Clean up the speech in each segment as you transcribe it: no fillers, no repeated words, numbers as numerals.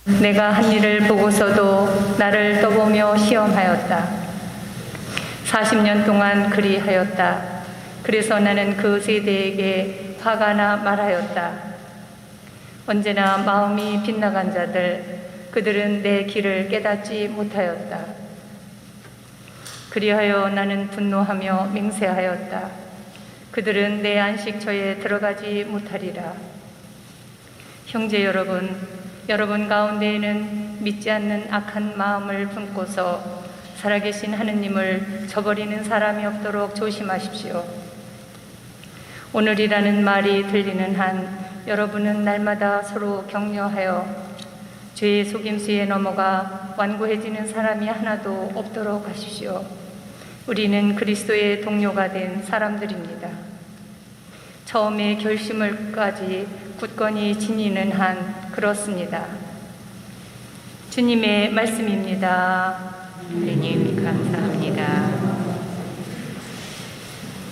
내가 한 일을 보고서도 나를 떠보며 시험하였다. 40년 동안 그리하였다. 그래서 나는 그 세대에게 화가 나 말하였다. 언제나 마음이 빗나간 자들, 그들은 내 길을 깨닫지 못하였다. 그리하여 나는 분노하며 맹세하였다. 그들은 내 안식처에 들어가지 못하리라. 형제 여러분, 여러분 가운데에는 믿지 않는 악한 마음을 품고서 살아계신 하느님을 저버리는 사람이 없도록 조심하십시오. 오늘이라는 말이 들리는 한 여러분은 날마다 서로 격려하여 죄의 속임수에 넘어가 완고해지는 사람이 하나도 없도록 하십시오. 우리는 그리스도의 동료가 된 사람들입니다. 처음에 결심을까지 굳건히 지니는 한 그렇습니다. 주님의 말씀입니다. 하느님 감사합니다.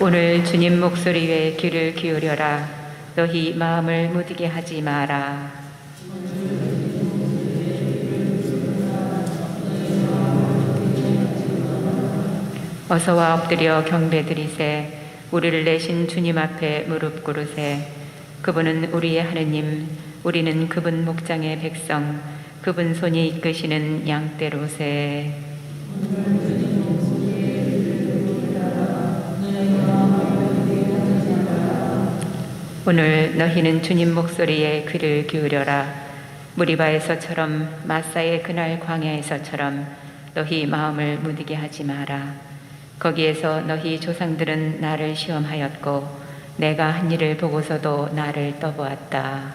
오늘 주님 목소리에 귀를 기울여라. 너희 마음을 무디게 하지 마라. 어서와 엎드려 경배드리세. 우리를 내신 주님 앞에 무릎 꿇으세. 그분은 우리의 하느님, 우리는 그분 목장의 백성, 그분 손이 이끄시는 양떼로세. 오늘 너희는 주님 목소리에 귀를 기울여라. 무리바에서처럼 마사의 그날 광야에서처럼 너희 마음을 무디게 하지 마라. 거기에서 너희 조상들은 나를 시험하였고 내가 한 일을 보고서도 나를 떠보았다.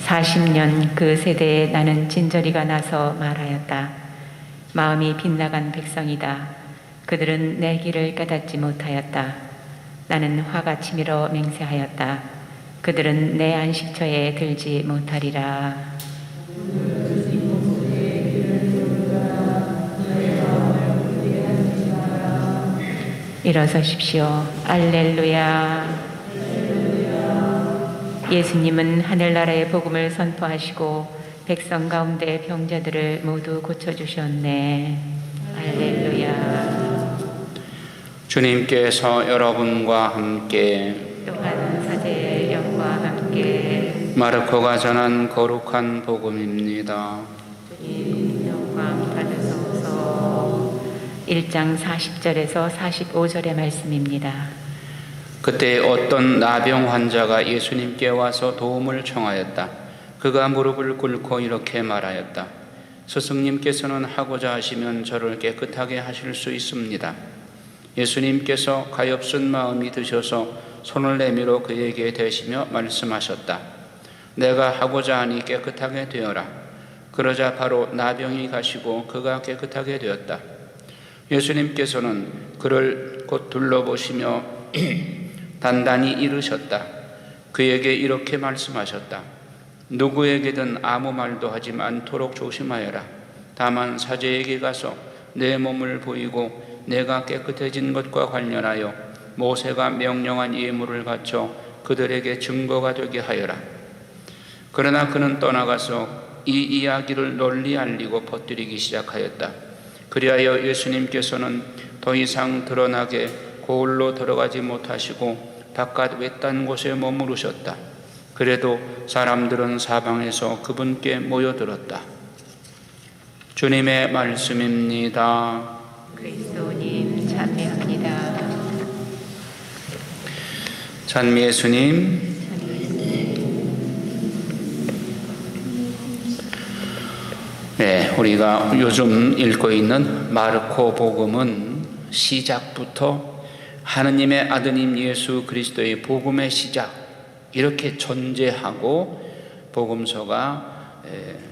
40년 그 세대에 나는 진저리가 나서 말하였다. 마음이 빗나간 백성이다. 그들은 내 길을 깨닫지 못하였다. 나는 화가 치밀어 맹세하였다. 그들은 내 안식처에 들지 못하리라. 일어서십시오. 알렐루야. 예수님은 하늘나라의 복음을 선포하시고 백성 가운데 병자들을 모두 고쳐주셨네. 할렐루야. 주님께서 여러분과 함께 또한 사제의 영과 함께 마르코가 전한 거룩한 복음입니다. 주님 영광 받으소서. 1장 40절에서 45절의 말씀입니다. 그때 어떤 나병 환자가 예수님께 와서 도움을 청하였다. 그가 무릎을 꿇고 이렇게 말하였다. 스승님께서는 하고자 하시면 저를 깨끗하게 하실 수 있습니다. 예수님께서 가엾은 마음이 드셔서 손을 내밀어 그에게 대시며 말씀하셨다. 내가 하고자 하니 깨끗하게 되어라. 그러자 바로 나병이 가시고 그가 깨끗하게 되었다. 예수님께서는 그를 곧 둘러보시며 단단히 이르셨다. 그에게 이렇게 말씀하셨다. 누구에게든 아무 말도 하지 않도록 조심하여라. 다만 사제에게 가서 내 몸을 보이고 내가 깨끗해진 것과 관련하여 모세가 명령한 예물을 바쳐 그들에게 증거가 되게 하여라. 그러나 그는 떠나가서 이 이야기를 널리 알리고 퍼뜨리기 시작하였다. 그리하여 예수님께서는 더 이상 드러나게 고을로 들어가지 못하시고 바깥 외딴 곳에 머무르셨다. 그래도 사람들은 사방에서 그분께 모여들었다. 주님의 말씀입니다. 그리스도님 찬미합니다. 찬미 예수님. 네, 우리가 요즘 읽고 있는 마르코 복음은 시작부터 하느님의 아드님 예수 그리스도의 복음의 시작, 이렇게 전제하고 복음서가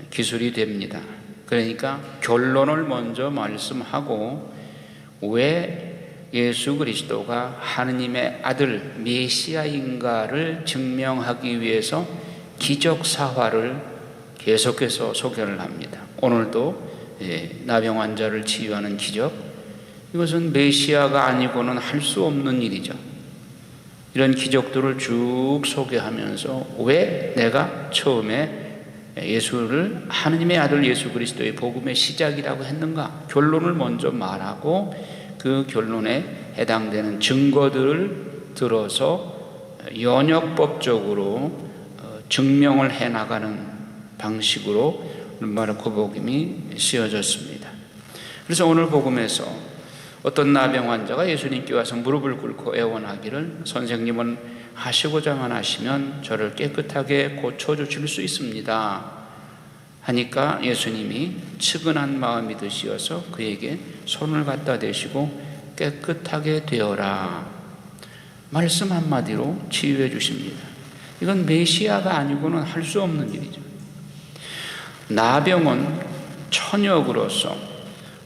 기술이 됩니다. 그러니까 결론을 먼저 말씀하고 왜 예수 그리스도가 하느님의 아들 메시아인가를 증명하기 위해서 기적사화를 계속해서 소개를 합니다. 오늘도 나병 환자를 치유하는 기적, 이것은 메시아가 아니고는 할 수 없는 일이죠. 이런 기적들을 쭉 소개하면서 왜 내가 처음에 예수를 하느님의 아들 예수 그리스도의 복음의 시작이라고 했는가? 결론을 먼저 말하고 그 결론에 해당되는 증거들을 들어서 연역법적으로 증명을 해나가는 방식으로 마르코 복음이 쓰여졌습니다. 그래서 오늘 복음에서 어떤 나병 환자가 예수님께 와서 무릎을 꿇고 애원하기를 선생님은 하시고자만 하시면 저를 깨끗하게 고쳐주실 수 있습니다 하니까 예수님이 측은한 마음이 드시어서 그에게 손을 갖다 대시고 깨끗하게 되어라 말씀 한마디로 치유해 주십니다. 이건 메시아가 아니고는 할 수 없는 일이죠. 나병은 천역으로서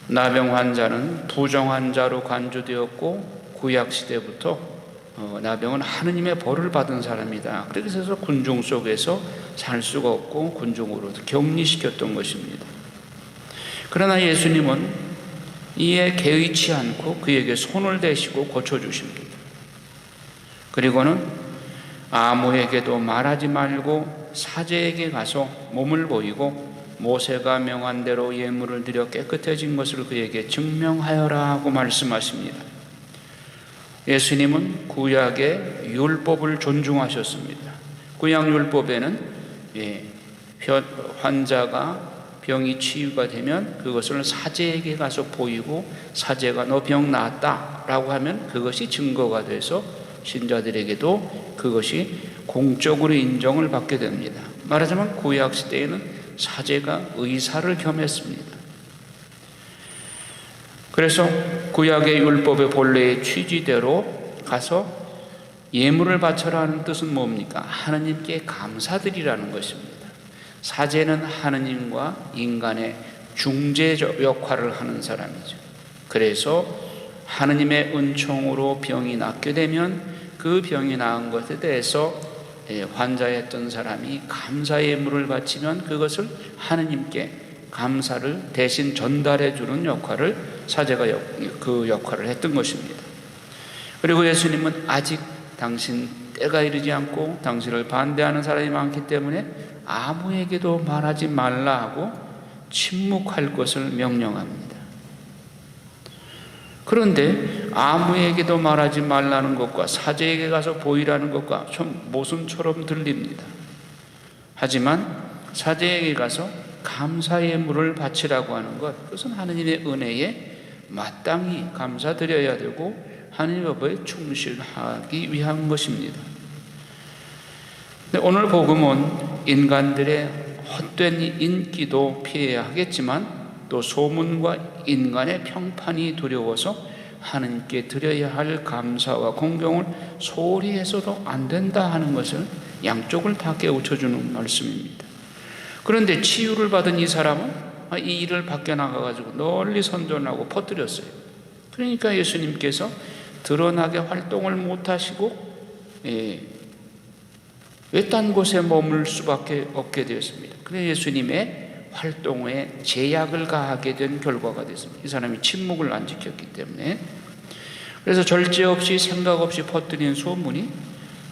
나병 환자는 부정 환자로 간주되었고 구약시대부터 나병은 하느님의 벌을 받은 사람이다. 그래서 군중 속에서 살 수가 없고 군중으로 격리시켰던 것입니다. 그러나 예수님은 이에 개의치 않고 그에게 손을 대시고 고쳐주십니다. 그리고는 아무에게도 말하지 말고 사제에게 가서 몸을 보이고 모세가 명한 대로 예물을 드려 깨끗해진 것을 그에게 증명하여라 하고 말씀하십니다. 예수님은 구약의 율법을 존중하셨습니다. 구약 율법에는 환자가 병이 치유가 되면 그것을 사제에게 가서 보이고 사제가 너 병 나았다 라고 하면 그것이 증거가 돼서 신자들에게도 그것이 공적으로 인정을 받게 됩니다. 말하자면 구약 시대에는 사제가 의사를 겸했습니다. 그래서 구약의 율법의 본래의 취지대로 가서 예물을 바쳐라 하는 뜻은 뭡니까? 하느님께 감사드리라는 것입니다. 사제는 하느님과 인간의 중재 역할을 하는 사람이죠. 그래서 하느님의 은총으로 병이 낫게 되면 그 병이 나은 것에 대해서 환자였던 사람이 감사 예물을 바치면 그것을 하느님께 감사를 대신 전달해 주는 역할을 사제가 그 역할을 했던 것입니다. 그리고 예수님은 아직 당신 때가 이르지 않고 당신을 반대하는 사람이 많기 때문에 아무에게도 말하지 말라 하고 침묵할 것을 명령합니다. 그런데 아무에게도 말하지 말라는 것과 사제에게 가서 보이라는 것과 좀 모순처럼 들립니다. 하지만 사제에게 가서 감사의 물을 바치라고 하는 것, 그것은 하느님의 은혜에 마땅히 감사드려야 되고 하느님의 법에 충실하기 위한 것입니다. 오늘 복음은 인간들의 헛된 인기도 피해야 하겠지만 또 소문과 인간의 평판이 두려워서 하느님께 드려야 할 감사와 공경을 소홀히 해서도 안 된다 하는 것을 양쪽을 다 깨우쳐주는 말씀입니다. 그런데 치유를 받은 이 사람은 이 일을 밖에 나가가지고 널리 선전하고 퍼뜨렸어요. 그러니까 예수님께서 드러나게 활동을 못하시고 외딴 곳에 머물 수밖에 없게 되었습니다. 그래서 예수님의 활동에 제약을 가하게 된 결과가 됐습니다. 이 사람이 침묵을 안 지켰기 때문에. 그래서 절제 없이 생각 없이 퍼뜨린 소문이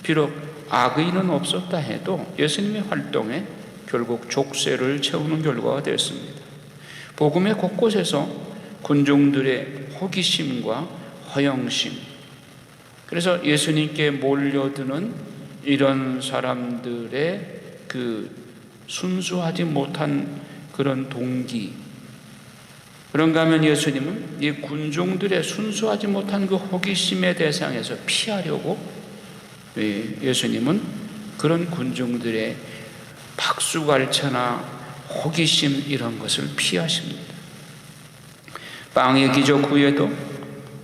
비록 악의는 없었다 해도 예수님의 활동에 결국 족쇄를 채우는 결과가 되었습니다. 복음의 곳곳에서 군중들의 호기심과 허영심, 그래서 예수님께 몰려드는 이런 사람들의 그 순수하지 못한 그런 동기, 그런가 하면 예수님은 이 군중들의 순수하지 못한 그 호기심의 대상에서 피하려고 예수님은 그런 군중들의 박수갈채나 호기심 이런 것을 피하십니다. 빵의 기적 후에도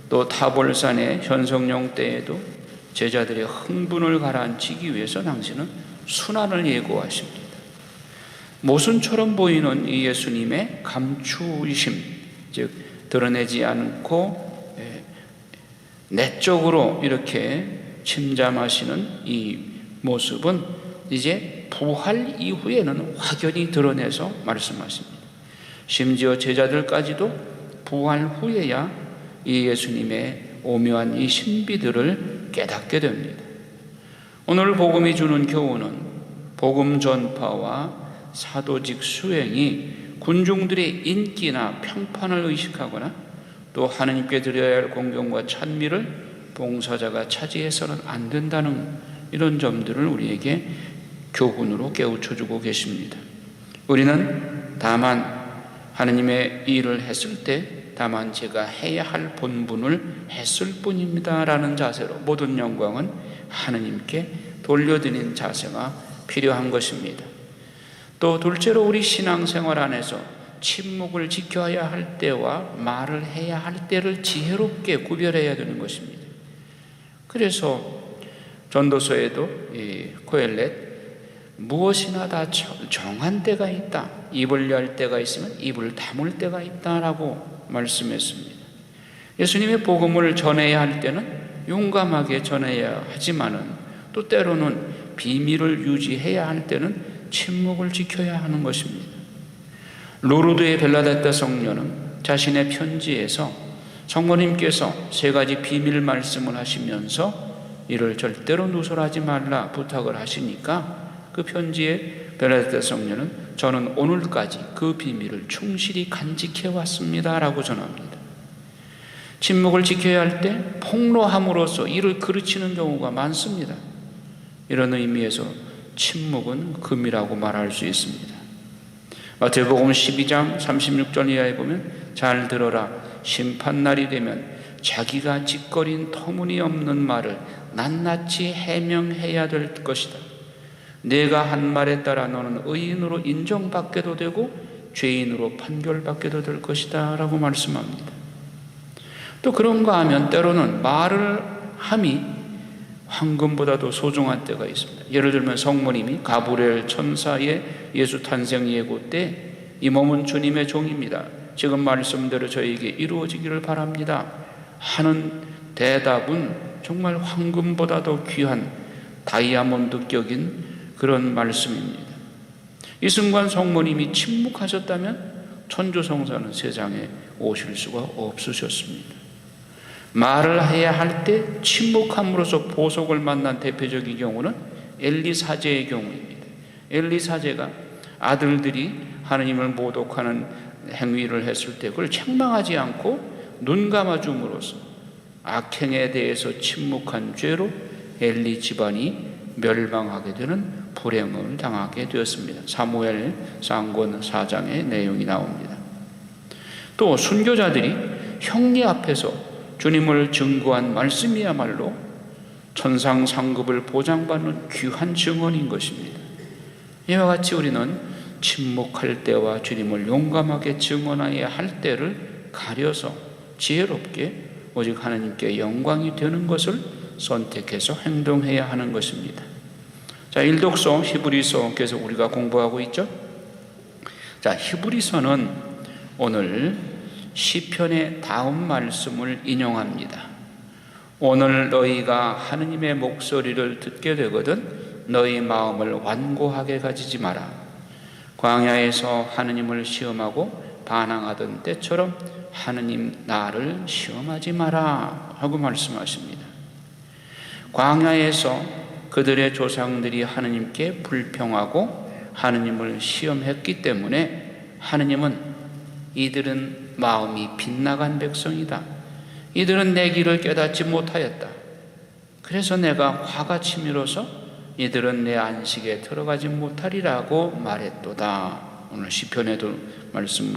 또 타볼산의 현성령 때에도 제자들의 흥분을 가라앉히기 위해서 당신은 순환을 예고하십니다. 모순처럼 보이는 이 예수님의 감추이심, 즉 드러내지 않고 내적으로 이렇게 침잠하시는 이 모습은 이제 부활 이후에는 확연히 드러내서 말씀하십니다. 심지어 제자들까지도 부활 후에야 이 예수님의 오묘한 이 신비들을 깨닫게 됩니다. 오늘 복음이 주는 교훈은 복음 전파와 사도직 수행이 군중들의 인기나 평판을 의식하거나 또 하느님께 드려야 할 공경과 찬미를 봉사자가 차지해서는 안 된다는 이런 점들을 우리에게 교훈으로 깨우쳐주고 계십니다. 우리는 다만 하느님의 일을 했을 때 다만 제가 해야 할 본분을 했을 뿐입니다 라는 자세로 모든 영광은 하느님께 돌려드리는 자세가 필요한 것입니다. 또 둘째로 우리 신앙생활 안에서 침묵을 지켜야 할 때와 말을 해야 할 때를 지혜롭게 구별해야 되는 것입니다. 그래서 전도서에도 코엘렛 무엇이나 다 정한 때가 있다. 입을 열 때가 있으면 입을 다물 때가 있다라고 말씀했습니다. 예수님의 복음을 전해야 할 때는 용감하게 전해야 하지만은 또 때로는 비밀을 유지해야 할 때는 침묵을 지켜야 하는 것입니다. 로르드의 벨라데타 성녀는 자신의 편지에서 성모님께서 세 가지 비밀 말씀을 하시면서 이를 절대로 누설하지 말라 부탁을 하시니까 그 편지에 벨라데타 성녀는 저는 오늘까지 그 비밀을 충실히 간직해 왔습니다 라고 전합니다. 침묵을 지켜야 할 때 폭로함으로써 이를 그르치는 경우가 많습니다. 이런 의미에서 침묵은 금이라고 말할 수 있습니다. 마태복음 12장 36절 이하에 보면 잘 들어라 심판날이 되면 자기가 짓거린 터무니없는 말을 낱낱이 해명해야 될 것이다. 내가 한 말에 따라 너는 의인으로 인정받게도 되고 죄인으로 판결받게도 될 것이다 라고 말씀합니다. 또 그런가 하면 때로는 말을 함이 황금보다도 소중한 때가 있습니다. 예를 들면 성모님이 가브리엘 천사의 예수 탄생 예고 때 이 몸은 주님의 종입니다. 지금 말씀대로 저에게 이루어지기를 바랍니다 하는 대답은 정말 황금보다도 귀한 다이아몬드격인 그런 말씀입니다. 이 순간 성모님이 침묵하셨다면 천주성사는 세상에 오실 수가 없으셨습니다. 말을 해야 할 때 침묵함으로써 보석을 만난 대표적인 경우는 엘리 사제의 경우입니다. 엘리 사제가 아들들이 하느님을 모독하는 행위를 했을 때 그걸 책망하지 않고 눈 감아줌으로써 악행에 대해서 침묵한 죄로 엘리 집안이 멸망하게 되는 불행을 당하게 되었습니다. 사무엘 상권 4장의 내용이 나옵니다. 또 순교자들이 형리 앞에서 주님을 증거한 말씀이야말로 천상 상급을 보장받는 귀한 증언인 것입니다. 이와 같이 우리는 침묵할 때와 주님을 용감하게 증언해야 할 때를 가려서 지혜롭게 오직 하나님께 영광이 되는 것을 선택해서 행동해야 하는 것입니다. 자, 일독서 히브리서 계속 우리가 공부하고 있죠. 자, 히브리서는 오늘 시편의 다음 말씀을 인용합니다. 오늘 너희가 하느님의 목소리를 듣게 되거든 너희 마음을 완고하게 가지지 마라. 광야에서 하느님을 시험하고 반항하던 때처럼 하느님 나를 시험하지 마라 하고 말씀하십니다. 광야에서 그들의 조상들이 하느님께 불평하고 하느님을 시험했기 때문에 하느님은 이들은 마음이 빗나간 백성이다. 이들은 내 길을 깨닫지 못하였다. 그래서 내가 화가 치밀어서 이들은 내 안식에 들어가지 못하리라고 말했도다. 오늘 시편에도 말씀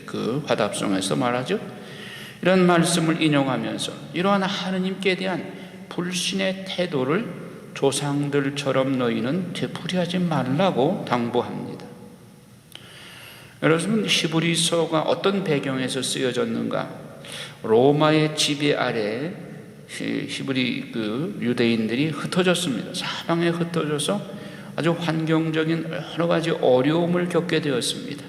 그 화답송에서 말하죠. 이런 말씀을 인용하면서 이러한 하느님께 대한 불신의 태도를 조상들처럼 너희는 되풀이하지 말라고 당부합니다. 여러분, 히브리서가 어떤 배경에서 쓰여졌는가? 로마의 지배 아래 히브리 유대인들이 흩어졌습니다. 사방에 흩어져서 아주 환경적인 여러 가지 어려움을 겪게 되었습니다.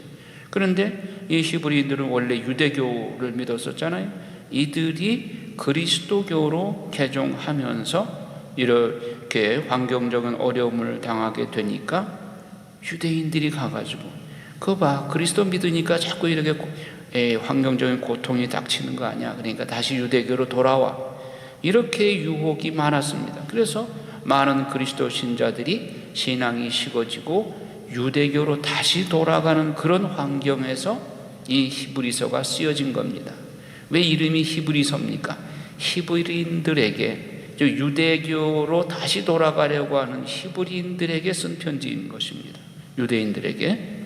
그런데 이 히브리인들은 원래 유대교를 믿었었잖아요. 이들이 그리스도교로 개종하면서 이렇게 환경적인 어려움을 당하게 되니까 유대인들이 가가지고 그거 봐, 그리스도 믿으니까 자꾸 이렇게 환경적인 고통이 닥치는 거 아니야. 그러니까 다시 유대교로 돌아와. 이렇게 유혹이 많았습니다. 그래서 많은 그리스도 신자들이 신앙이 식어지고 유대교로 다시 돌아가는 그런 환경에서 이 히브리서가 쓰여진 겁니다. 왜 이름이 히브리서입니까? 히브리인들에게, 유대교로 다시 돌아가려고 하는 히브리인들에게 쓴 편지인 것입니다. 유대인들에게.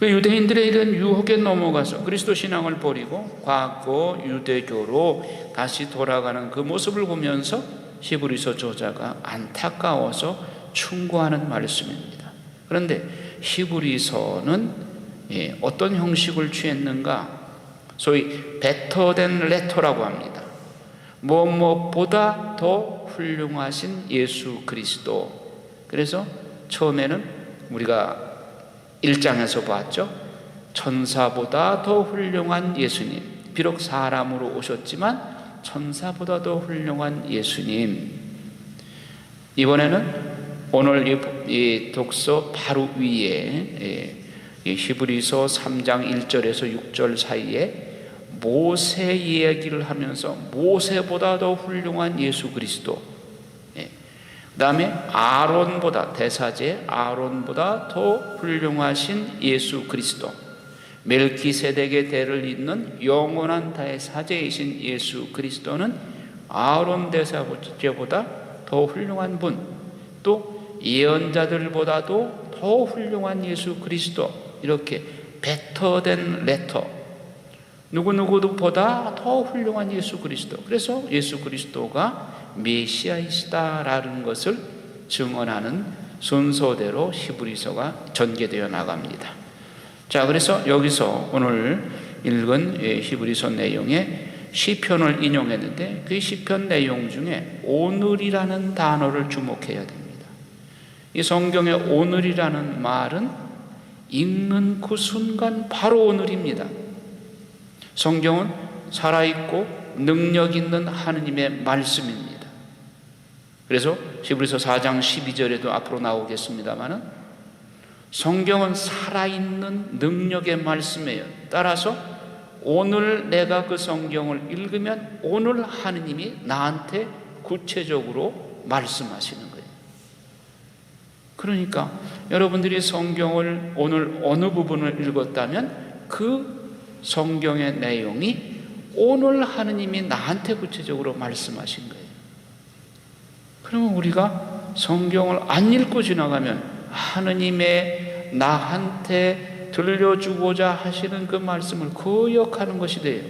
유대인들의 이런 유혹에 넘어가서 그리스도 신앙을 버리고 과거 유대교로 다시 돌아가는 그 모습을 보면서 히브리서 저자가 안타까워서 충고하는 말씀입니다. 그런데 히브리서는 어떤 형식을 취했는가? 소위 better than letter라고 합니다. 무엇보다 더 훌륭하신 예수 그리스도. 그래서 처음에는 우리가 1장에서 봤죠. 천사보다 더 훌륭한 예수님. 비록 사람으로 오셨지만 천사보다 더 훌륭한 예수님. 이번에는 오늘 이 독서 바로 위에 히브리서 3장 1절에서 6절 사이에 모세 이야기를 하면서 모세보다 더 훌륭한 예수 그리스도, 그 다음에 아론보다, 대사제 아론보다 더 훌륭하신 예수 그리스도, 멜키세덱의 대를 잇는 영원한 대사제이신 예수 그리스도는 아론 대사제보다 더 훌륭한 분, 또 예언자들보다도 더 훌륭한 예수 그리스도, 이렇게 better than letter, 누구보다 더 훌륭한 예수 그리스도. 그래서 예수 그리스도가 메시아이시다라는 것을 증언하는 순서대로 히브리서가 전개되어 나갑니다. 자, 그래서 여기서 오늘 읽은 히브리서 내용에 시편을 인용했는데 그 시편 내용 중에 오늘이라는 단어를 주목해야 됩니다. 이 성경의 오늘이라는 말은 읽는 그 순간 바로 오늘입니다. 성경은 살아있고 능력 있는 하느님의 말씀입니다. 그래서 히브리서 4장 12절에도 앞으로 나오겠습니다마는 성경은 살아있는 능력의 말씀이에요. 따라서 오늘 내가 그 성경을 읽으면 오늘 하느님이 나한테 구체적으로 말씀하시는 거예요. 그러니까 여러분들이 성경을 오늘 어느 부분을 읽었다면 그 성경의 내용이 오늘 하느님이 나한테 구체적으로 말씀하신 거예요. 그러면 우리가 성경을 안 읽고 지나가면 하느님의 나한테 들려주고자 하시는 그 말씀을 거역하는 것이 돼요.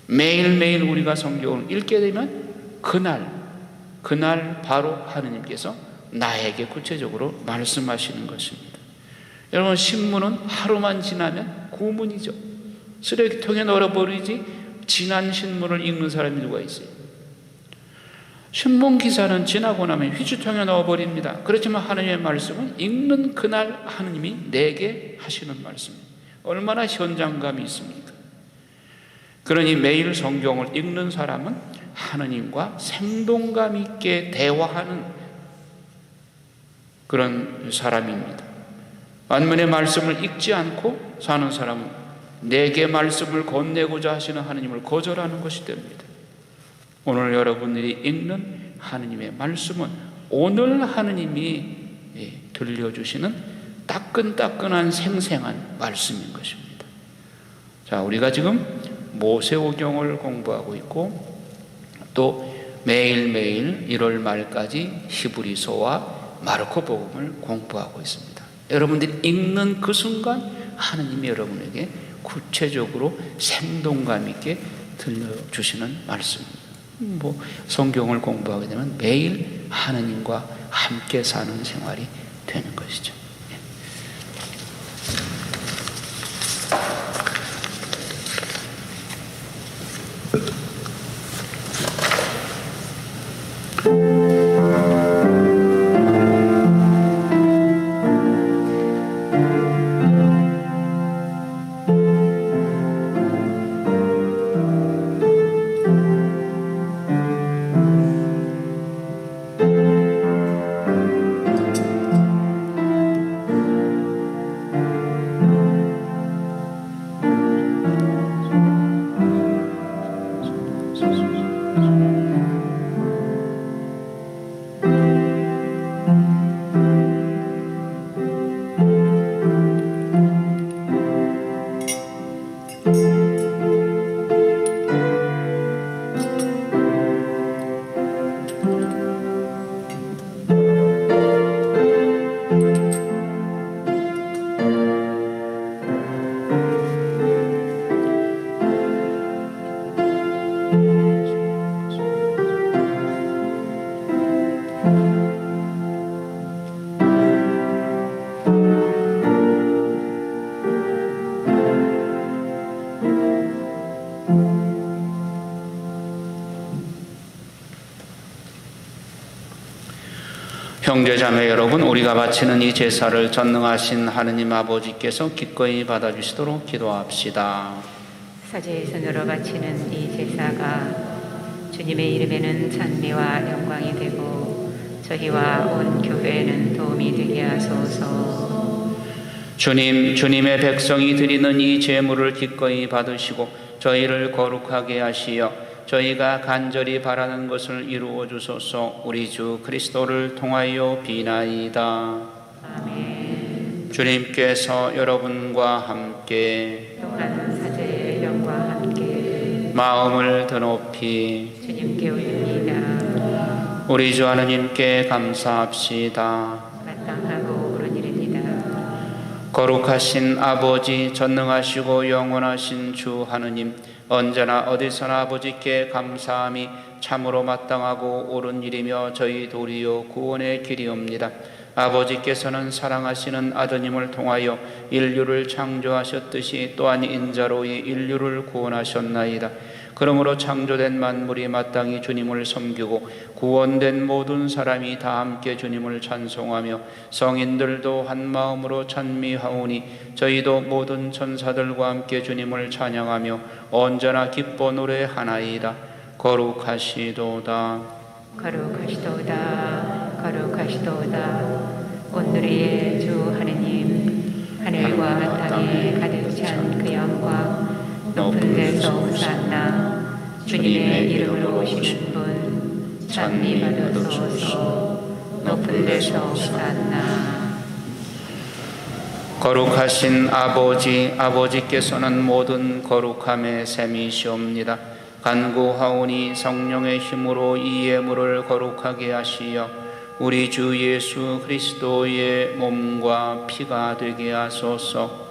매일매일 우리가 성경을 읽게 되면 그날 바로 하느님께서 나에게 구체적으로 말씀하시는 것입니다. 여러분, 신문은 하루만 지나면 구문이죠. 쓰레기통에 널어버리지 지난 신문을 읽는 사람이 누가 있어요? 신문 기사는 지나고 나면 휴지통에 넣어버립니다. 그렇지만 하느님의 말씀은 읽는 그날 하느님이 내게 하시는 말씀입니다. 얼마나 현장감이 있습니까? 그러니 매일 성경을 읽는 사람은 하느님과 생동감 있게 대화하는 그런 사람입니다. 만문의 말씀을 읽지 않고 사는 사람은 내게 말씀을 건네고자 하시는 하느님을 거절하는 것이 됩니다. 오늘 여러분들이 읽는 하느님의 말씀은 오늘 하느님이 들려주시는 따끈따끈한 생생한 말씀인 것입니다. 자, 우리가 지금 모세오경을 공부하고 있고 또 매일매일 1월 말까지 히브리서와 마르코복음을 공부하고 있습니다. 여러분들이 읽는 그 순간 하느님이 여러분에게 구체적으로 생동감 있게 들려주시는 말씀입니다. 성경을 공부하게 되면 매일 하느님과 함께 사는 생활이 되는 것이죠. 형제자매 여러분, 우리가 바치는 이 제사를 전능하신 하느님 아버지께서 기꺼이 받아주시도록 기도합시다. 사제의 손으로 바치는 이 제사가 주님의 이름에는 찬미와 영광이 되고 저희와 온 교회에는 도움이 되게 하소서. 주님의 백성이 드리는 이 제물을 기꺼이 받으시고 저희를 거룩하게 하시어 저희가 간절히 바라는 것을 이루어 주소서. 우리 주 그리스도를 통하여 비나이다. 아멘. 주님께서 여러분과 함께 또한 사제의 영과 함께 마음을 드높이 주님께 올립니다. 우리 주 하느님께 감사합시다. 마땅하고 옳은 일입니다. 거룩하신 아버지, 전능하시고 영원하신 주 하느님, 언제나 어디서나 아버지께 감사함이 참으로 마땅하고 옳은 일이며 저희 도리요 구원의 길이옵니다. 아버지께서는 사랑하시는 아드님을 통하여 인류를 창조하셨듯이 또한 인자로 이 인류를 구원하셨나이다. 그러므로 창조된 만물이 마땅히 주님을 섬기고 구원된 모든 사람이 다 함께 주님을 찬송하며 성인들도 한 마음으로 찬미하오니 저희도 모든 천사들과 함께 주님을 찬양하며 언제나 기뻐 노래하나이다. 거룩하시도다. 거룩하시도다. 거룩하시도다. 온누리의 주 하느님, 하늘과 땅에 가득 찬 그 영광, 높은 데서 오산나. 주님의 이름으로 오시는 분 찬미 받으소서. 높은 데서 오산나. 거룩하신 아버지, 아버지께서는 모든 거룩함의 셈이시옵니다. 간구하오니 성령의 힘으로 이 예물을 거룩하게 하시어 우리 주 예수 그리스도의 몸과 피가 되게 하소서.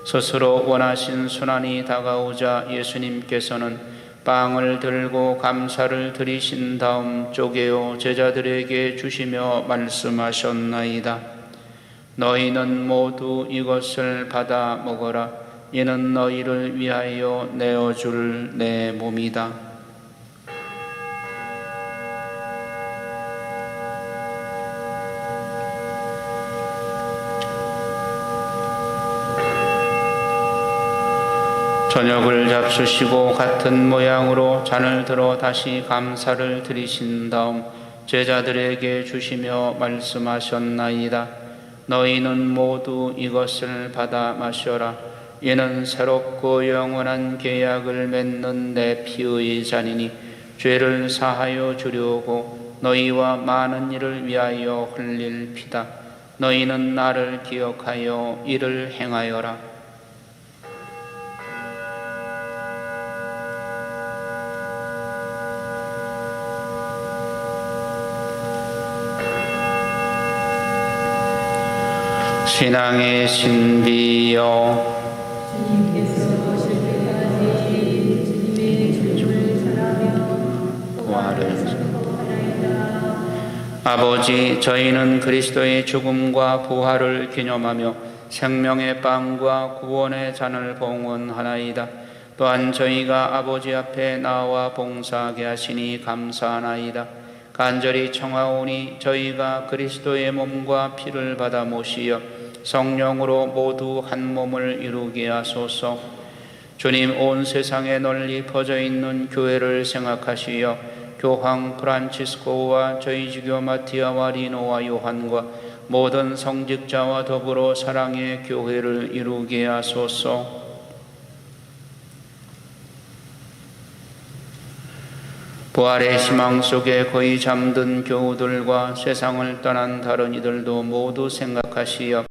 스스로 원하신 순환이 다가오자 예수님께서는 빵을 들고 감사를 드리신 다음 쪼개어 제자들에게 주시며 말씀하셨나이다. 너희는 모두 이것을 받아 먹어라. 이는 너희를 위하여 내어줄 내 몸이다. 저녁을 잡수시고 같은 모양으로 잔을 들어 다시 감사를 드리신 다음 제자들에게 주시며 말씀하셨나이다. 너희는 모두 이것을 받아 마셔라. 이는 새롭고 영원한 계약을 맺는 내 피의 잔이니 죄를 사하여 주려고 너희와 많은 이를 위하여 흘릴 피다. 너희는 나를 기억하여 이를 행하여라. 신앙의 신비여, 아버지, 저희는 그리스도의 죽음과 부활을 기념하며 생명의 빵과 구원의 잔을 봉헌하나이다. 또한 저희가 아버지 앞에 나와 봉사하게 하시니 감사하나이다. 간절히 청하오니 저희가 그리스도의 몸과 피를 받아 모시어 성령으로 모두 한 몸을 이루게 하소서. 주님, 온 세상에 널리 퍼져 있는 교회를 생각하시어 교황 프란치스코와 저희 주교 마티아와 리노와 요한과 모든 성직자와 더불어 사랑의 교회를 이루게 하소서. 부활의 희망 속에 거의 잠든 교우들과 세상을 떠난 다른 이들도 모두 생각하시어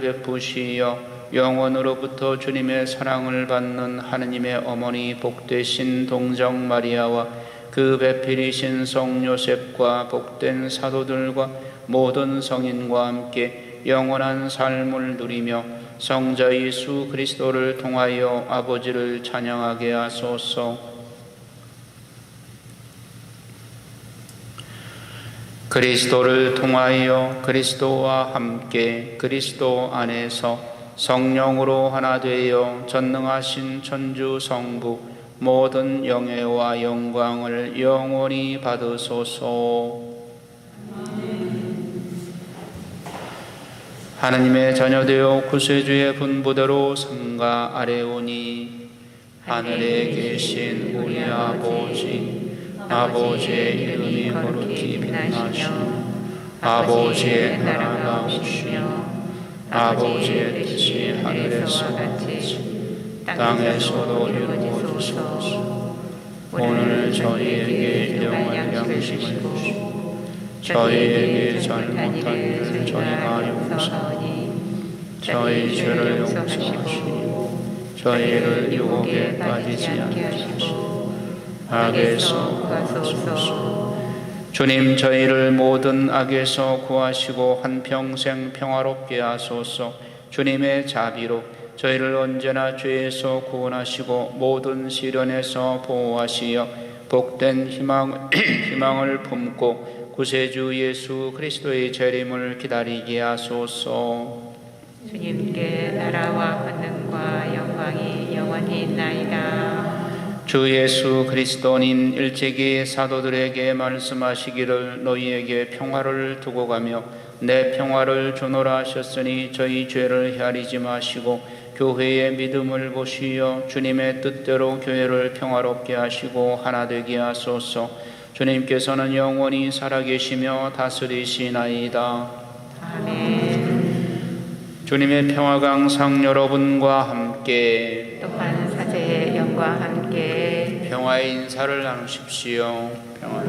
베푸시어 영원으로부터 주님의 사랑을 받는 하느님의 어머니 복되신 동정 마리아와 그 배필이신 성 요셉과 복된 사도들과 모든 성인과 함께 영원한 삶을 누리며 성자 예수 그리스도를 통하여 아버지를 찬양하게 하소서. 그리스도를 통하여 그리스도와 함께 그리스도 안에서 성령으로 하나 되어 전능하신 천주 성부 모든 영예와 영광을 영원히 받으소서. 하느님의 자녀되어 구세주의 분부대로 삼가 아뢰오니 하늘에 계신 우리 아버지의 이름이 거룩히 빛나시며 아버지의 나라가 오시며 아버지의 뜻이 하늘에서 같이 땅에서도 이루어지소서. 오늘 저희에게 일용할 양식을 주시고 저희에게 잘못한 일을 저희가 용서하니 저희 죄를 용서하시고 저희를 유혹에 빠지지 않게 하시고 악에서 구하소서. 주님, 저희를 모든 악에서 구하시고 한평생 평화롭게 하소서. 주님의 자비로 저희를 언제나 죄에서 구원하시고 모든 시련에서 보호하시어 복된 희망을 품고 구세주 예수 그리스도의 재림을 기다리게 하소서. 주님께 나라와 권능과 영광이 영원히 있나이다. 주 예수 그리스도님 일찍이 사도들에게 말씀하시기를 너희에게 평화를 두고 가며 내 평화를 주노라 하셨으니 저희 죄를 헤아리지 마시고 교회의 믿음을 보시어 주님의 뜻대로 교회를 평화롭게 하시고 하나 되게 하소서. 주님께서는 영원히 살아계시며 다스리시나이다. 아멘. 주님의 평화가 항상 여러분과 함께 또한 사제의 영과 함께 평화의 인사를 나누십시오. 평화.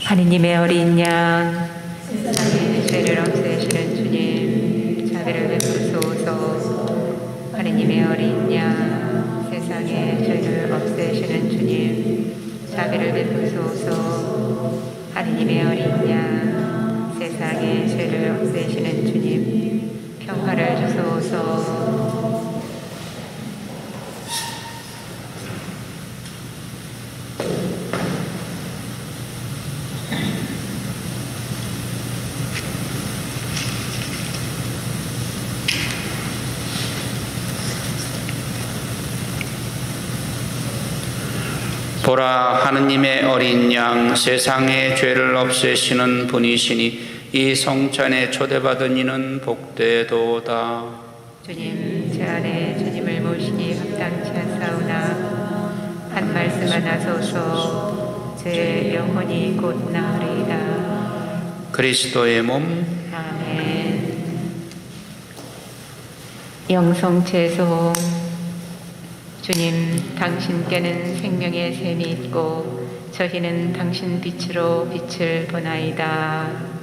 하느님의 어린 양, 세상의 죄를 없애시는 주님, 자비를 베푸소서. 하느님의 어린 양, 세상의 죄를 없애시는 주님, 자비를 베푸소서. 하느님의 어린 양, 세상의 죄를 없애시는 주님, 평화를 주소서. 보라, 하느님의 어린 양, 세상의 죄를 없애시는 분이시니 이 성찬에 초대받은 이는 복되도다. 주님, 제 안에 주님을 모시니 합당치 않사오나 한 말씀 하소서. 제 영혼이 곧 나으리이다. 그리스도의 몸, 아멘. 영성채송. 주님, 당신께는 생명의 샘이 있고 저희는 당신 빛으로 빛을 보나이다.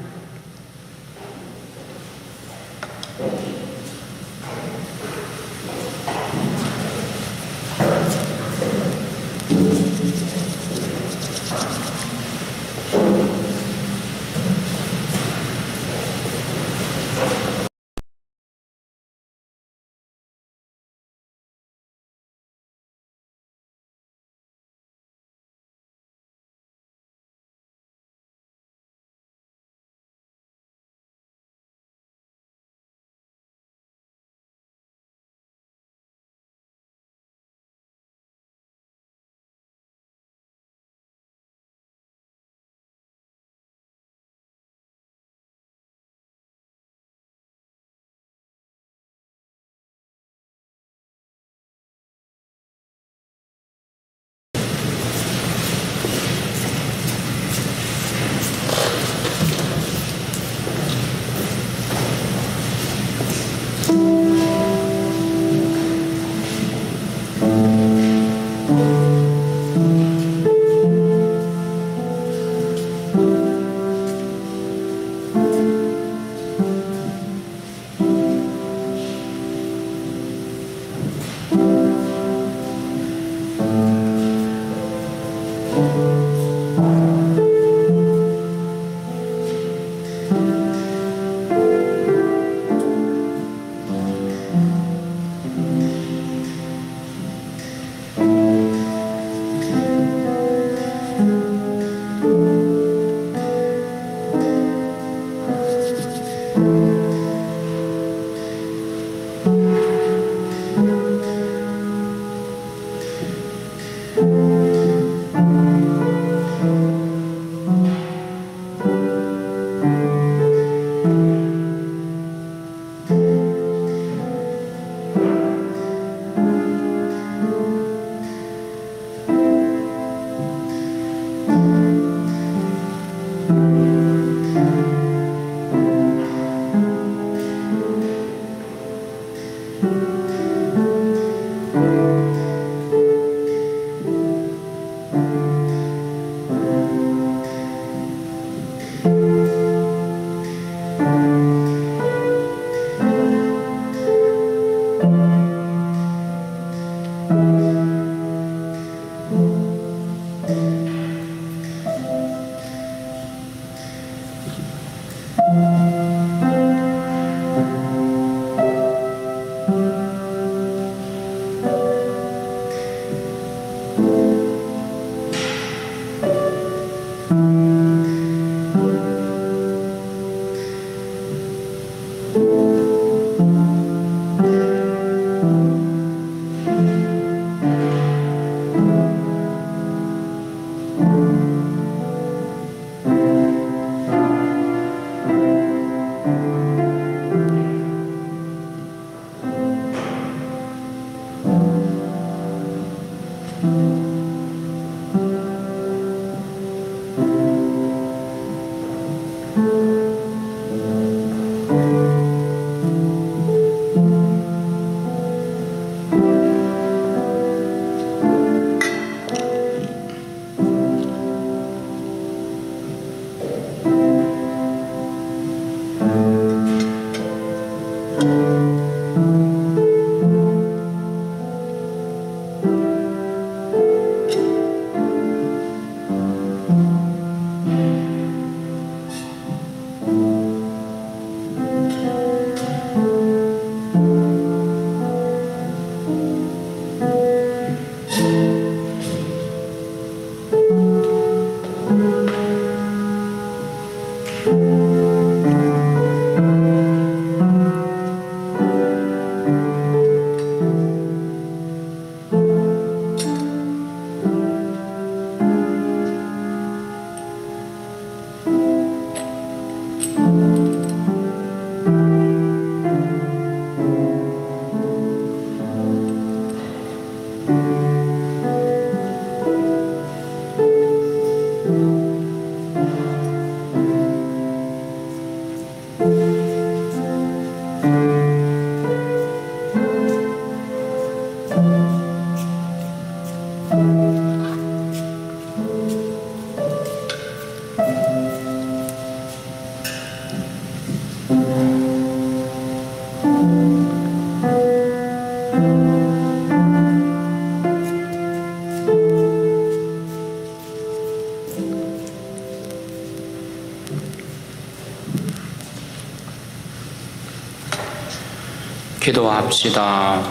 기도합시다.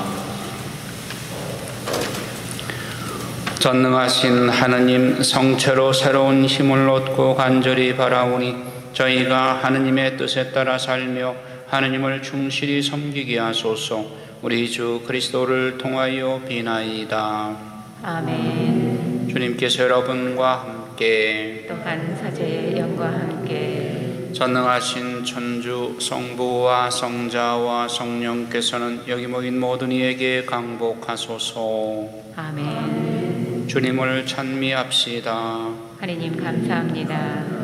전능하신 하느님, 성체로 새로운 힘을 얻고 간절히 바라오니 저희가 하느님의 뜻에 따라 살며 하느님을 충실히 섬기게 하소서. 우리 주 그리스도를 통하여 비나이다. 아멘. 주님께서 여러분과 함께 또한 사제의 영과 함께 전능하신 천주 성부와 성자와 성령께서는 여기 모인 모든 이에게 강복하소서. 아멘. 주님을 찬미합시다. 하느님 감사합니다.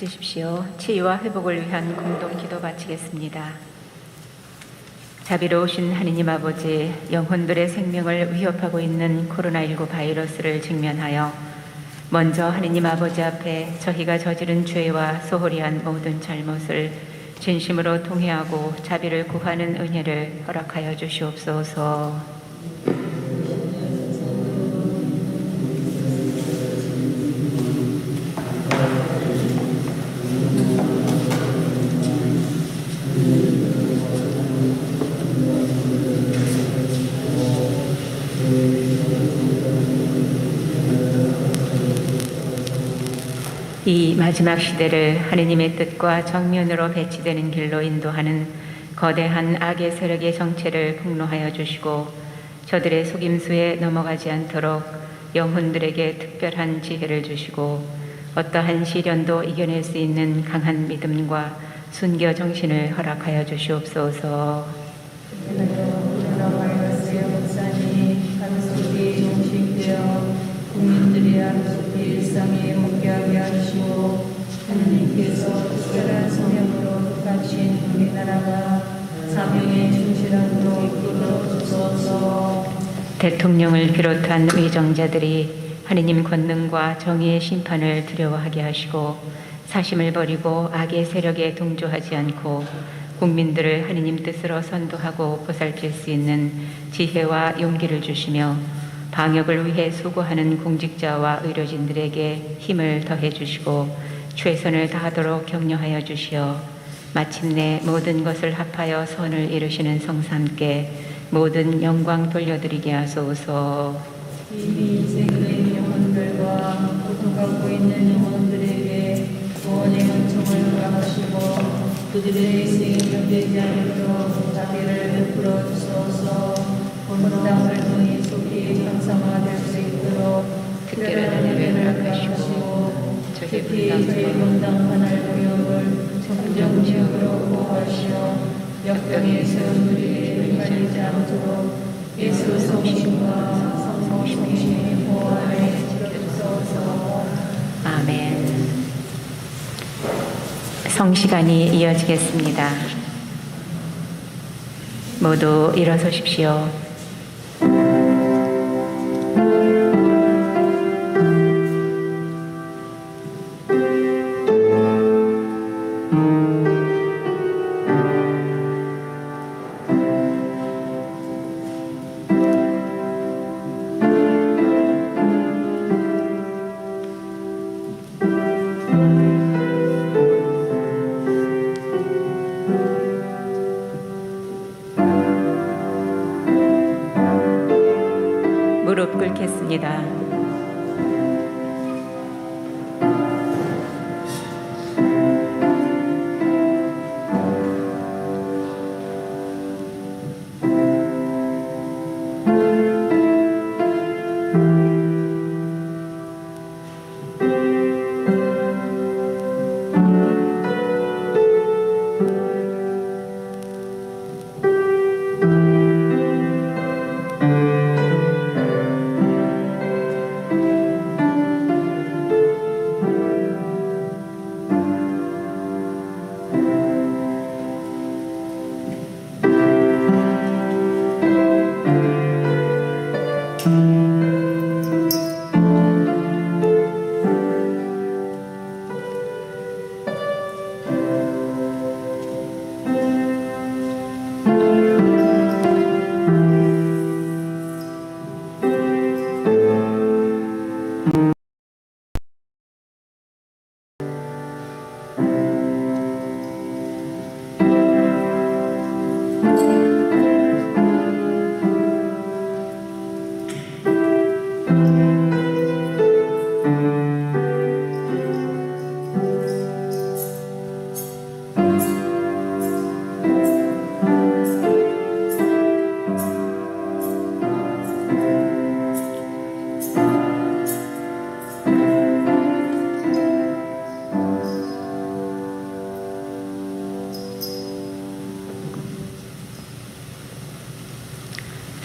앉으십시오. 치유와 회복을 위한 공동 기도 바치겠습니다. 자비로우신 하느님 아버지, 영혼들의 생명을 위협하고 있는 코로나19 바이러스를 직면하여 먼저 하느님 아버지 앞에 저희가 저지른 죄와 소홀히 한 모든 잘못을 진심으로 통회하고 자비를 구하는 은혜를 허락하여 주시옵소서. 이 마지막 시대를 하느님의 뜻과 정면으로 배치되는 길로 인도하는 거대한 악의 세력의 정체를 폭로하여 주시고 저들의 속임수에 넘어가지 않도록 영혼들에게 특별한 지혜를 주시고 어떠한 시련도 이겨낼 수 있는 강한 믿음과 순교 정신을 허락하여 주시옵소서. 바이러스의 확산이 하루속히 종식되어 국민들이 하루속히 일상에 복귀하게 하시고 하느님께서 특별한 소명으로 gat신 우리나라가 사명에 충실하도록 이끌어 주소서. 대통령을 비롯한 위정자들이 하느님 권능과 정의의 심판을 두려워하게 하시고 사심을 버리고 악의 세력에 동조하지 않고 국민들을 하느님 뜻으로 선도하고 보살필 수 있는 지혜와 용기를 주시며 방역을 위해 수고하는 공직자와 의료진들에게 힘을 더해 주시고 최선을 다하도록 격려하여 주시어 마침내 모든 것을 합하여 선을 이루시는 성삼께 모든 영광 돌려드리게 하소서. 이미 인생된 영혼들과 고통받고 있는 영혼들에게 구원의 은총을 허락하시고 그들의 인생이 변되지 않도록 자비를 베풀어 주소서. 본 땅을 통해 속히 형상화될 수 있도록 특별한 예배를 허락하시고 특히 저희 본당 하늘 구역을 청정지역으로 보호하시어 역병의 세운들이 헷갈리지 않도록 예수 성신과 성모 성신의 보호하에 지켜주소서. 아멘. 성시간이 이어지겠습니다. 모두 일어서십시오. 무릎 꿇겠습니다.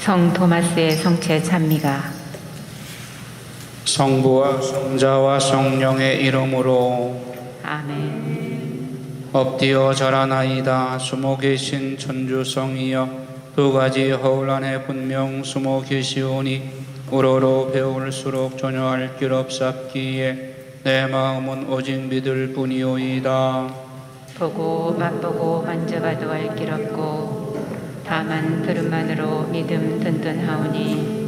성 토마스의 성체 찬미가 성부와 성자와 성령의 이름으로 아멘. 엎드려 절하나이다. 숨어 계신 천주성이여 두 가지 허울 안에 분명 숨어 계시오니 우러러 배울수록 전혀 알 길 없사기에 내 마음은 오직 믿을 뿐이오이다. 보고 맛보고 만져봐도 알 길 없고 다만 들음만으로 믿음 든든하오니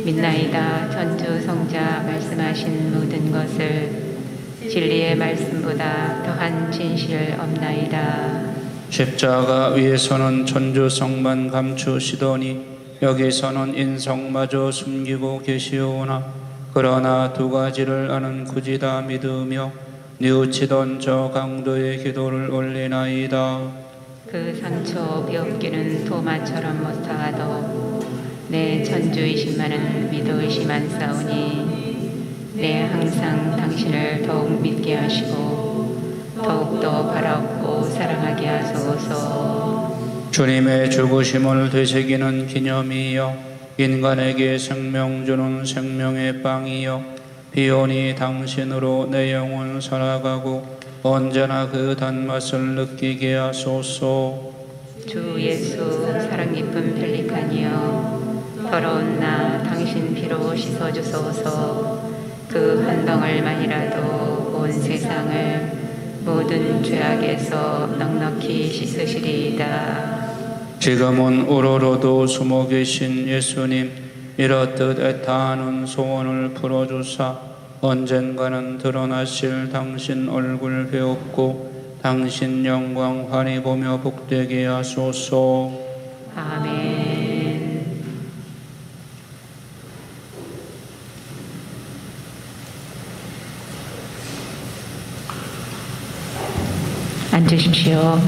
믿나이다. 전주 성자 말씀하신 모든 것을 진리의 말씀보다 더한 진실 없나이다. 십자가 위에서는 천주성만 감추시더니 여기서는 인성마저 숨기고 계시오나 그러나 두 가지를 아는 굳이 다 믿으며 뉘우치던 저 강도의 기도를 올리나이다. 그 상처 비옵기는 도마처럼 못하하도 내 전주이신만은 믿어 의심한사오니 내 항상 당신을 더욱 믿게 하시고 더욱더 바라옵고 사랑하게 하소서. 주님의 죽으심을 되새기는 기념이여 인간에게 생명 주는 생명의 빵이여 비오니 당신으로 내 영혼 살아가고 언제나 그 단맛을 느끼게 하소서. 주 예수 사랑 깊은 펠리칸이여 더러운 나 당신 피로 씻어주소서. 그 한 덩을만이라도 온 세상을 모든 죄악에서 넉넉히 씻으시리이다. 지금은 우러러도 숨어 계신 예수님 이렇듯 애타하는 소원을 풀어주사 언젠가는 드러나실 당신 얼굴 배웠고 당신 영광 환히 보며 복되게 하소서. 아멘. 앉으십시오.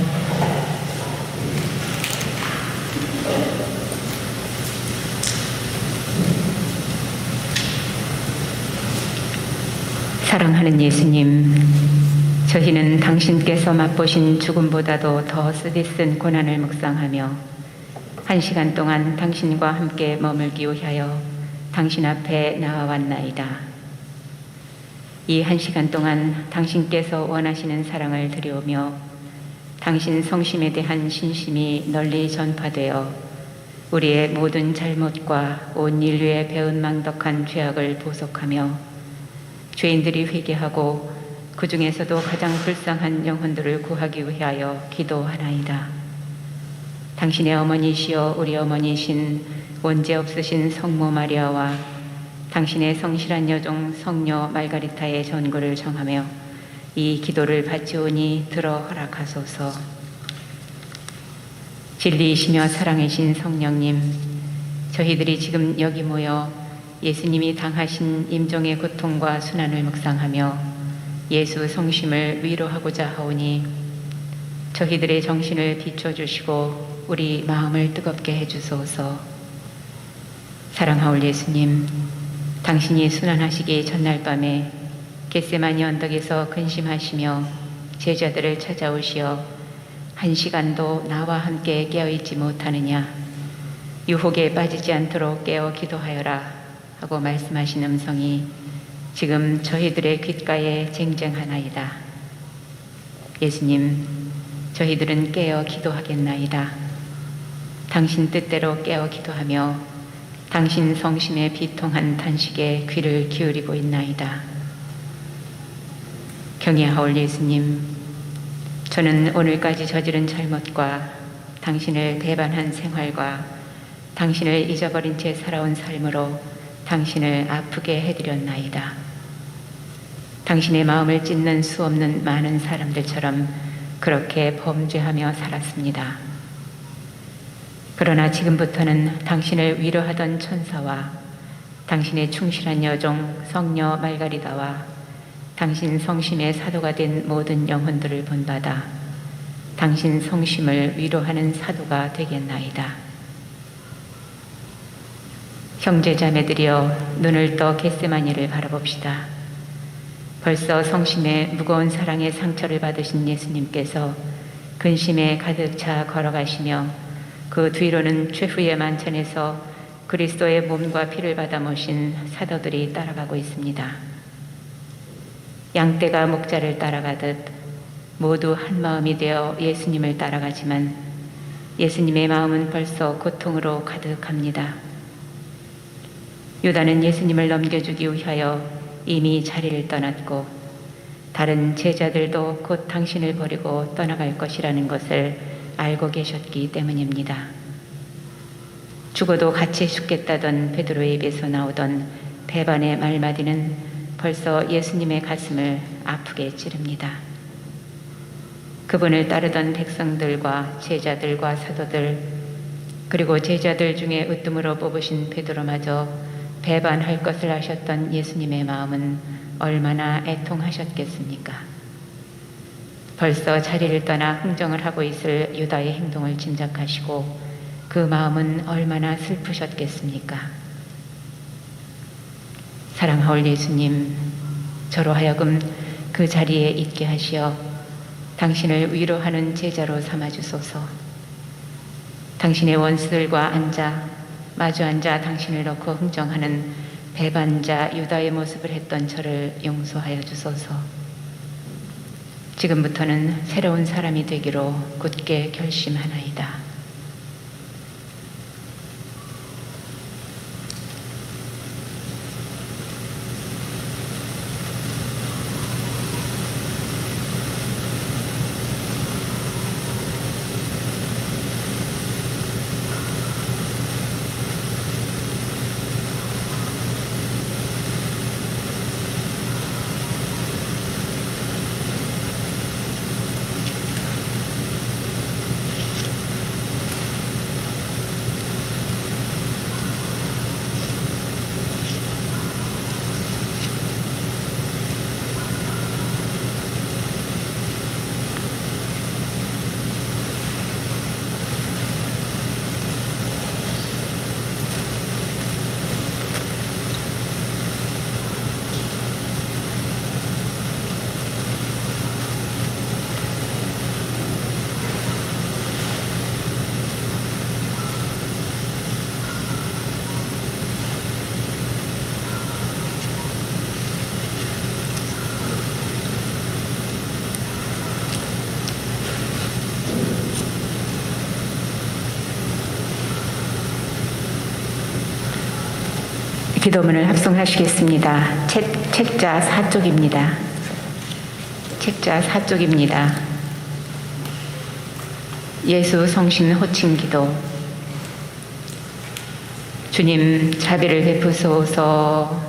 사랑하는 예수님, 저희는 당신께서 맛보신 죽음보다도 더 쓰디쓴 고난을 묵상하며 한 시간 동안 당신과 함께 머물기 위하여 당신 앞에 나와왔나이다. 이 한 시간 동안 당신께서 원하시는 사랑을 드려오며 당신 성심에 대한 신심이 널리 전파되어 우리의 모든 잘못과 온 인류의 배은망덕한 죄악을 보속하며 죄인들이 회개하고 그 중에서도 가장 불쌍한 영혼들을 구하기 위하여 기도하나이다. 당신의 어머니시여 우리 어머니신 원죄 없으신 성모 마리아와 당신의 성실한 여종 성녀 말가리타의 전구를 정하며 이 기도를 바치오니 들어 허락하소서. 진리이시며 사랑이신 성령님, 저희들이 지금 여기 모여 예수님이 당하신 임종의 고통과 순환을 묵상하며 예수 성심을 위로하고자 하오니 저희들의 정신을 비춰주시고 우리 마음을 뜨겁게 해주소서. 사랑하올 예수님, 당신이 순환하시기 전날 밤에 겟세마니 언덕에서 근심하시며 제자들을 찾아오시어 한 시간도 나와 함께 깨어있지 못하느냐, 유혹에 빠지지 않도록 깨어 기도하여라 하고 말씀하신 음성이 지금 저희들의 귓가에 쟁쟁하나이다. 예수님, 저희들은 깨어 기도하겠나이다. 당신 뜻대로 깨어 기도하며 당신 성심의 비통한 탄식에 귀를 기울이고 있나이다. 경외하올 예수님, 저는 오늘까지 저지른 잘못과 당신을 배반한 생활과 당신을 잊어버린 채 살아온 삶으로 당신을 아프게 해드렸나이다. 당신의 마음을 찢는 수 없는 많은 사람들처럼 그렇게 범죄하며 살았습니다. 그러나 지금부터는 당신을 위로하던 천사와 당신의 충실한 여종 성녀 말가리다와 당신 성심의 사도가 된 모든 영혼들을 본받아 당신 성심을 위로하는 사도가 되겠나이다. 형제자매들이여 눈을 떠 겟세마니를 바라봅시다. 벌써 성심에 무거운 사랑의 상처를 받으신 예수님께서 근심에 가득 차 걸어가시며 그 뒤로는 최후의 만찬에서 그리스도의 몸과 피를 받아 모신 사도들이 따라가고 있습니다. 양떼가 목자를 따라가듯 모두 한 마음이 되어 예수님을 따라가지만 예수님의 마음은 벌써 고통으로 가득합니다. 유다는 예수님을 넘겨주기 위하여 이미 자리를 떠났고 다른 제자들도 곧 당신을 버리고 떠나갈 것이라는 것을 알고 계셨기 때문입니다. 죽어도 같이 죽겠다던 베드로의 입에서 나오던 배반의 말마디는 벌써 예수님의 가슴을 아프게 찌릅니다. 그분을 따르던 백성들과 제자들과 사도들, 그리고 제자들 중에 으뜸으로 뽑으신 베드로마저 배반할 것을 아셨던 예수님의 마음은 얼마나 애통하셨겠습니까? 벌써 자리를 떠나 흥정을 하고 있을 유다의 행동을 짐작하시고 그 마음은 얼마나 슬프셨겠습니까? 사랑하올 예수님, 저로 하여금 그 자리에 있게 하시어 당신을 위로하는 제자로 삼아주소서. 당신의 원수들과 마주 앉아 당신을 놓고 흥정하는 배반자 유다의 모습을 했던 저를 용서하여 주소서. 지금부터는 새로운 사람이 되기로 굳게 결심하나이다. 기도문을 합성하시겠습니다. 책자 4쪽입니다. 책자 4쪽입니다. 예수 성신 호칭 기도. 주님 자비를 베푸소서.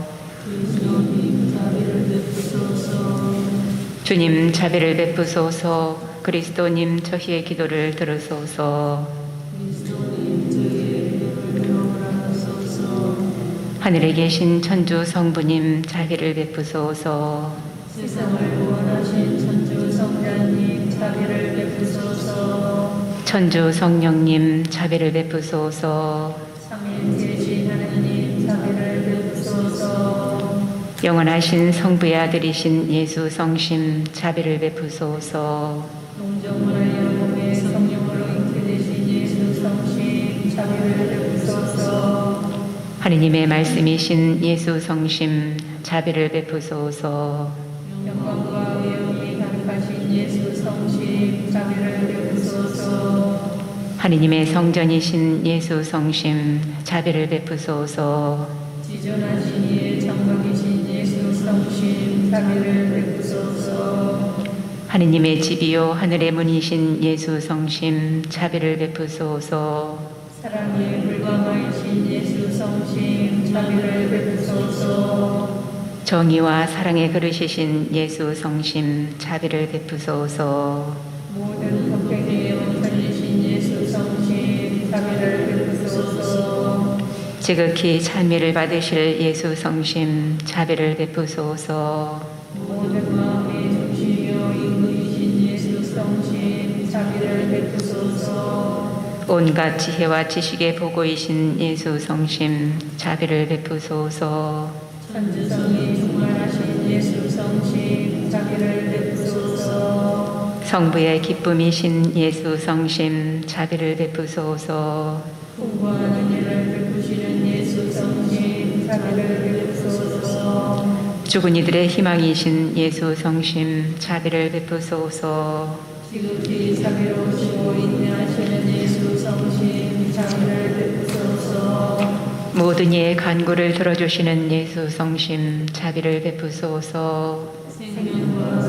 주님 자비를 베푸소서. 그리스도님 저희의 기도를 들으소서. 하늘에 계신 천주 성부님 자비를 베푸소서. 세상을 구원하신 천주 성자님 자비를 베푸소서. 천주 성령님 자비를 베푸소서. 삼위일체이신 하나님 자비를 베푸소서. 영원하신 성부의 아들이신 예수 성심 자비를 베푸소서. 동정하여 몸의 성령으로 잉태되신 예수 성심 자비를 베푸소서. 하느님의 말씀이신 예수 성심 자비를 베푸소서. 영광과 위엄이 가득하신 예수 성심 자비를 베푸소서. 하느님의 성전이신 예수 성심 자비를 베푸소서. 지존하신 이의 장막이신 예수 성심 자비를 베푸소서. 하느님의 집이요 하늘의 문이신 예수 성심 자비를 베푸소서. 사랑의 불광하신 예수 성심 자비를 베푸소서. 정의와 사랑의 그릇이신 예수 성심 자비를 베푸소서. 모든 법행의 원천이신 예수 성심 자비를 베푸소서. 지극히 찬미를 받으실 예수 성심 자비를 베푸소서. 모든 마음의 중심이요 인구이신 예수 성심 자비를 베푸소서. 온갖 지혜와 지식의 보고이신 예수 성심 자비를 베푸소서. 천주성이 충만하신 예수 성심 자비를 베푸소서. 성부의 기쁨이신 예수 성심 자비를 베푸소서. 풍부한 은혜를 베푸시는 예수 성심 자비를 베푸소서. 죽은 이들의 희망이신 예수 성심 자비를 베푸소서. 지극히 자비로우시고 인내하시는 예수 성심 자비를 베푸소서. 모든 이의 간구를 들어주시는 예수 성심 자비를 베푸소서. 생명과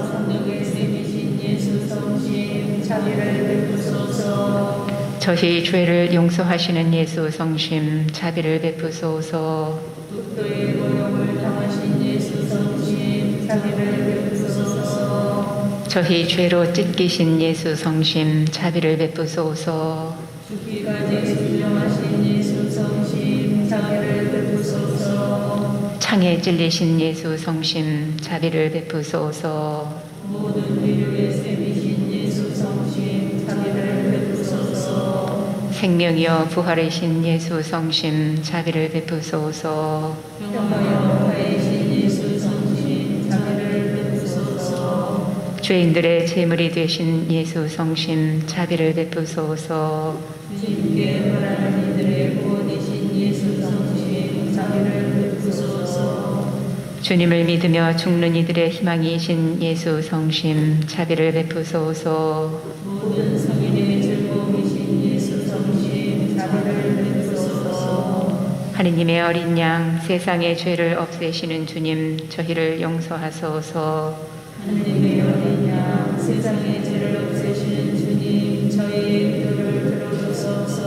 자비를 베푸소서. 저희 죄를 용서하시는 예수 성심 자비를 베푸소서. 국도의 고용을 당하신 예수 성심 자비를 베푸소서. 저희 죄로 찢기신 예수 성심 자비를 베푸소서. 죽기까지 순종하신 예수 성심 자비를 베푸소서. 창에 찔리신 예수 성심 자비를 베푸소서. 모든 인류의 셈이신 예수 성심 자비를 베푸소서. 생명이여 부활이신 예수 성심 자비를 베푸소서. 평화여 화이신 예수 성심 자비를 베푸소서. 죄인들의 제물이 되신 예수 성심 자비를 베푸소서. 주님께 바라는 이들의 구원이신 예수 성심 자비를 베푸소서. 주님을 믿으며 죽는 이들의 희망이신 예수 성심 자비를 베푸소서. 모든 성인의 즐거움이신 예수 성심 자비를 베푸소서. 하느님의 어린 양 세상의 죄를 없애시는 주님 저희를 용서하소서. 하느님의 어린 양 세상의 죄를 없애시는 주님 저희의 기도를 들어주소서.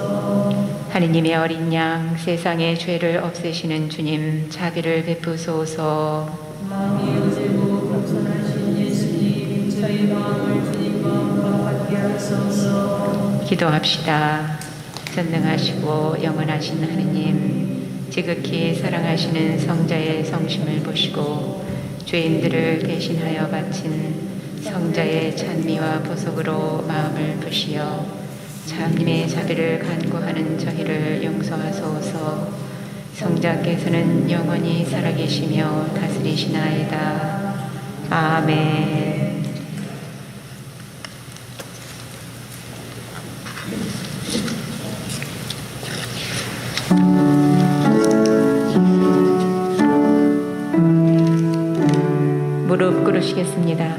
하느님의 어린 양 세상의 죄를 없애시는 주님 자비를 베푸소서. 마음이 어질고 겸손하신 예수님 저희 마음을 주님과 화합하게 하소서. 기도합시다. 전능하시고 영원하신 하느님 지극히 사랑하시는 성자의 성심을 보시고 죄인들을 대신하여 바친 성자의 찬미와 보석으로 마음을 부시어 하나님의 자비를 간구하는 저희를 용서하소서. 성자께서는 영원히 살아계시며 다스리시나이다. 아멘. 무릎 꿇으시겠습니다.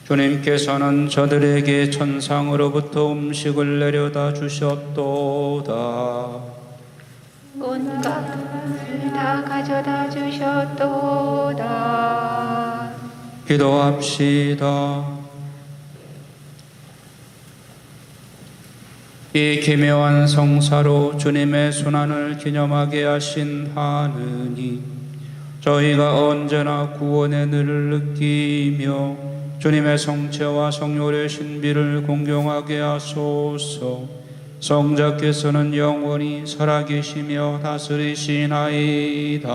주님께서는 저들에게 천상으로부터 음식을 내려다 주셨도다. 온갖 것을 다 가져다 주셨도다. 기도합시다. 이 기묘한 성사로 주님의 순환을 기념하게 하신 하느님, 저희가 언제나 구원의 늘을 느끼며 주님의 성체와 성령의 신비를 공경하게 하소서. 성자께서는 영원히 살아계시며 다스리시나이다.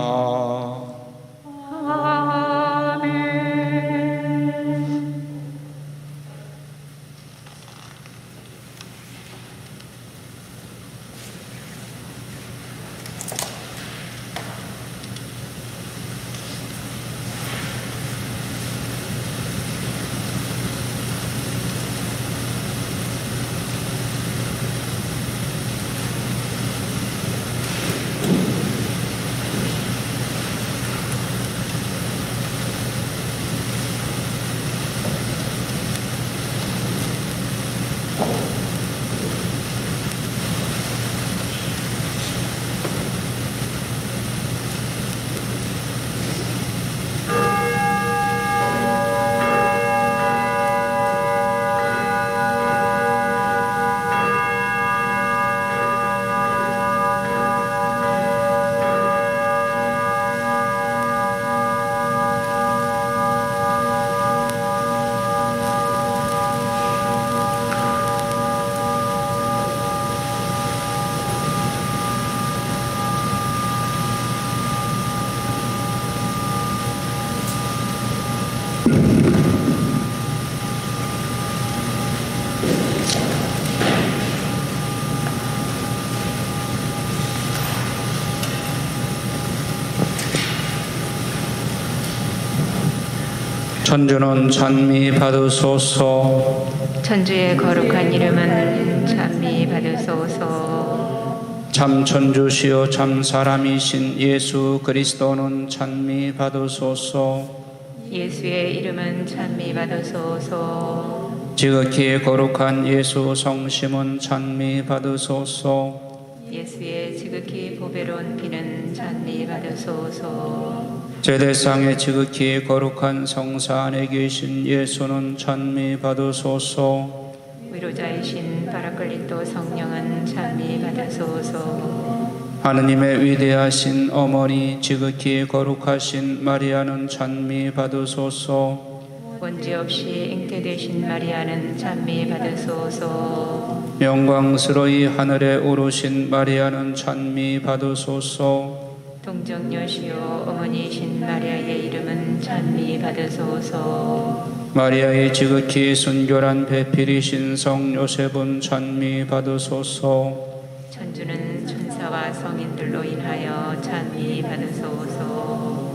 천주는 찬미 받으소서. 천주의 거룩한 이름은 찬미 받으소서. 참 천주시여 참 사람이신 예수 그리스도는 찬미 받으소서. 예수의 이름은 찬미 받으소서. 지극히 거룩한 예수 성심은 찬미 받으소서. 예수의 지극히 보배로운 피는 찬미 받으소서. 제대상의 지극히 거룩한 성사 안에 계신 예수는 찬미 받으소서. 위로자이신 바라클리토 성령은 찬미 받으소서. 하느님의 위대하신 어머니 지극히 거룩하신 마리아는 찬미 받으소서. 원죄 없이 잉태되신 마리아는 찬미 받으소서. 영광스러이 하늘에 오르신 마리아는 찬미 받으소서. 동정녀시요 어머니이신 마리아의 이름은 찬미 받으소서. 마리아의 지극히 순결한 배필이신 성 요셉은 찬미 받으소서. 천주는 천사와 성인들로 인하여 찬미 받으소서.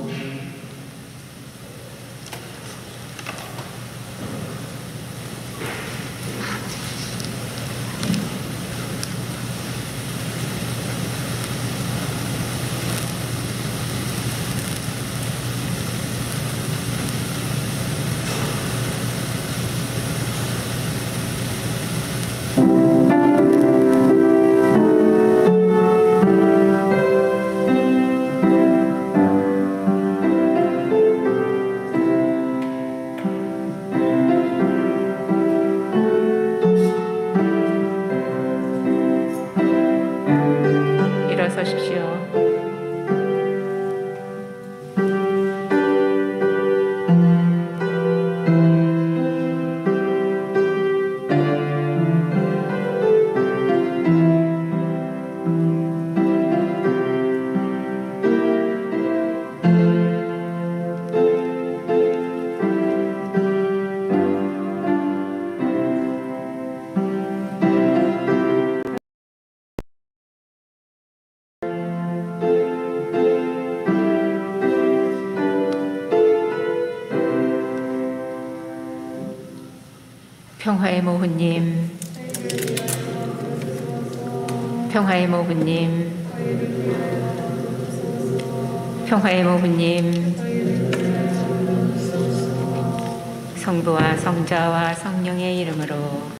일어서십시오. 평화의 모후님, 평화의 모후님, 평화의 모후님, 성부와 성자와 성령의 이름으로